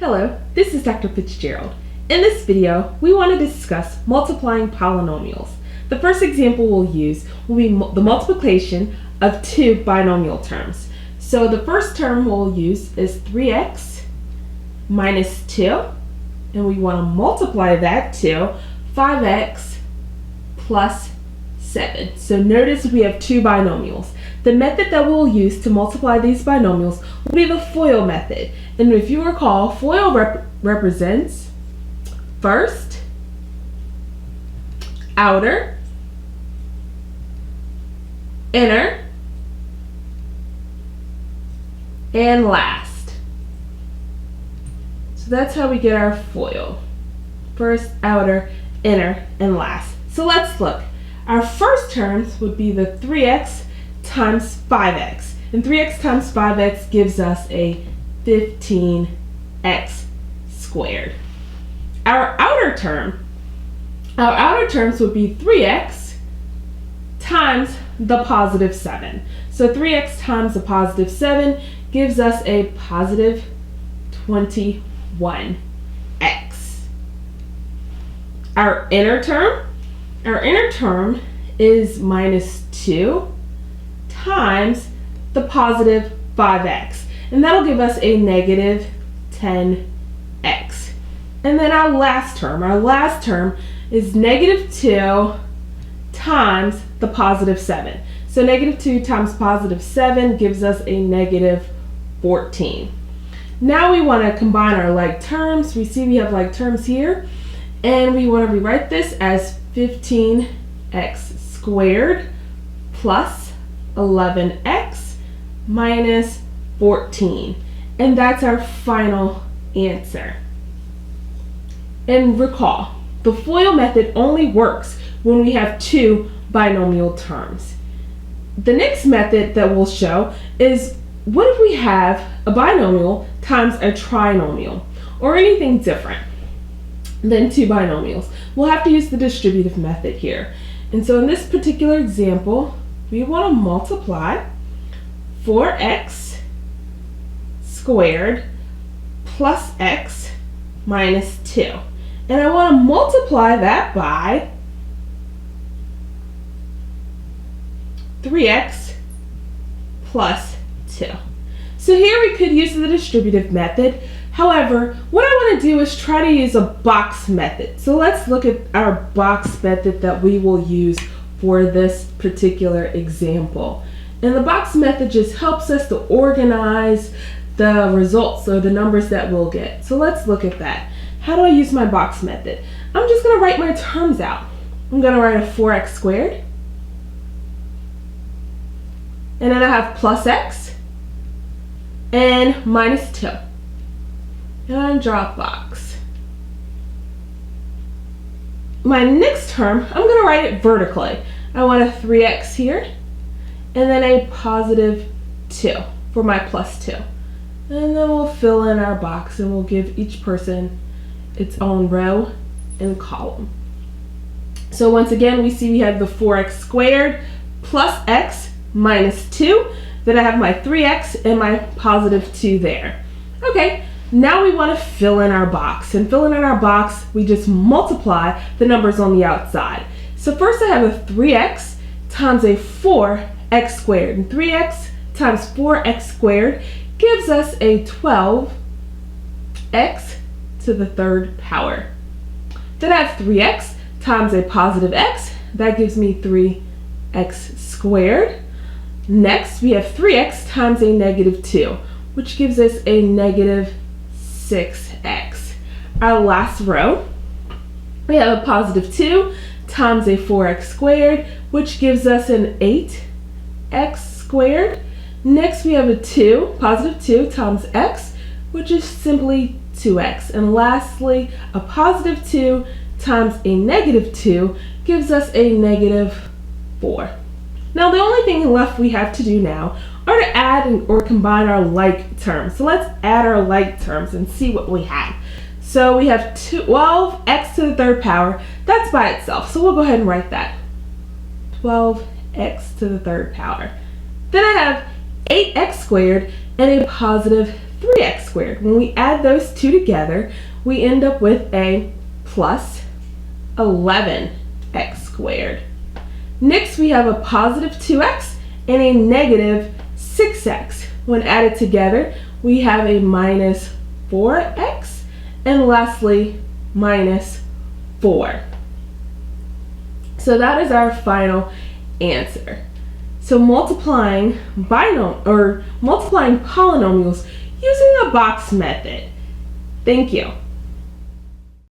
Hello, this is Dr. Fitzgerald. In this video, we want to discuss multiplying polynomials. The first example we'll use will be the multiplication of two binomial terms. So the first term we'll use is 3x minus 2, and we want to multiply that to 5x plus 7. So notice we have two binomials. The method that we'll use to multiply these binomials will be the FOIL method. And if you recall, FOIL represents first, outer, inner, and last. So that's how we get our FOIL. First, outer, inner, and last. So let's look. Our first terms would be the 3x times 5x. And 3x times 5x gives us a 15x squared. Our outer terms would be 3x times the positive 7. So 3x times the positive 7 gives us a positive 21x. Our inner term is minus 2 times the positive 5x, and that'll give us a negative 10x. And then our last term is negative 2 times the positive 7. So negative 2 times positive 7 gives us a negative 14. Now we want to combine our like terms. We see we have like terms here, and we want to rewrite this as 15x squared plus 11x minus 14. And that's our final answer. And recall, the FOIL method only works when we have two binomial terms. The next method that we'll show is what if we have a binomial times a trinomial, or anything different than two binomials. We'll have to use the distributive method here. And so in this particular example, we want to multiply 4x squared plus x minus 2. And I want to multiply that by 3x plus 2. So here we could use the distributive method. However, what I want to do is try to use a box method. So let's look at our box method that we will use for this particular example. And the box method just helps us to organize the results or the numbers that we'll get. So let's look at that. How do I use my box method? I'm just going to write my terms out. I'm going to write a 4x squared. And then I have plus x and minus 2. And I'm going to draw a box. My next term, I'm going to write it vertically. I want a 3x here, and then a positive 2 for my plus 2. And then we'll fill in our box, and we'll give each person its own row and column. So once again, we see we have the 4x squared plus x minus 2. Then I have my 3x and my positive 2 there. Okay. Now we want to fill in our box. And filling in our box, we just multiply the numbers on the outside. So first I have a 3x times a 4x squared. And 3x times 4x squared gives us a 12x to the third power. Then I have 3x times a positive x. That gives me 3x squared. Next, we have 3x times a negative 2, which gives us a negative 6x. Our last row, we have a positive 2 times a 4x squared, which gives us an 8x squared. Next, we have a 2, positive 2 times x, which is simply 2x. And lastly, a positive 2 times a negative 2 gives us a negative 4. Now, the only thing left we have to do now are to add or combine our like terms. So let's add our like terms and see what we have. So we have 12x to the third power. That's by itself. So we'll go ahead and write that. 12x to the third power. Then I have 8x squared and a positive 3x squared. When we add those two together, we end up with a plus 11x squared. Next, we have a positive 2x and a negative 6x. When added together, we have a minus 4x, and lastly, minus 4. So that is our final answer. So multiplying polynomials using the box method. Thank you.